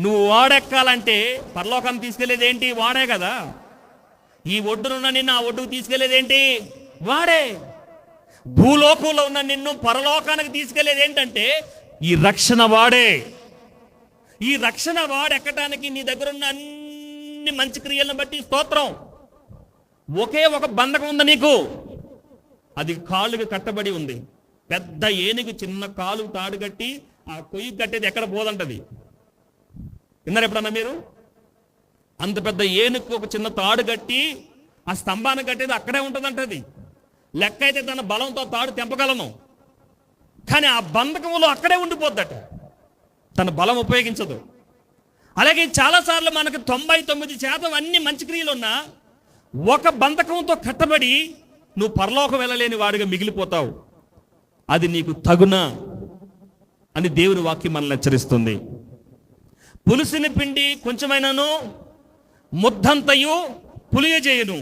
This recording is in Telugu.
నువ్వు ఓడెక్కాలంటే పరలోకాన్ని తీసుకెళ్లేది ఏంటి? వాడే కదా. ఈ ఒడ్డునున్న నిన్ను ఆ ఒడ్డుకు తీసుకెళ్లేది ఏంటి? వాడే. భూలోకంలో ఉన్న నిన్ను పరలోకానికి తీసుకెళ్లేది ఏంటంటే ఈ రక్షణ వాడే. ఈ రక్షణ వాడెక్కడానికి నీ దగ్గర ఉన్న అన్ని మంచి క్రియలను బట్టి స్తోత్రం. ఒకే ఒక బంధకం ఉంది నీకు, అది కాళ్ళుకి కట్టబడి ఉంది. పెద్ద ఏనుగు చిన్న కాలు తాడు కట్టి ఆ కొయ్యి కట్టేది ఎక్కడ పోదంటది. విన్నారు ఎప్పుడన్నా మీరు? అంత పెద్ద ఏనుగు ఒక చిన్న తాడు కట్టి ఆ స్తంభాన్ని కట్టేది అక్కడే ఉంటుందంటది. లెక్క అయితే తన బలంతో తాడు తెంపగలను, కానీ ఆ బంధకంలో అక్కడే ఉండిపోద్దట, తన బలం ఉపయోగించదు. అలాగే చాలాసార్లు మనకు 99% అన్ని మంచి క్రియలు ఉన్నా ఒక బంధకంతో కట్టబడి నువ్వు పరలోకం వెళ్ళలేని వాడిగా మిగిలిపోతావు. అది నీకు తగునా అని దేవుని వాక్యం మనల్ని హెచ్చరిస్తుంది. పులుసుని పిండి కొంచెమైనను ముద్దంతయు పులియజేయును.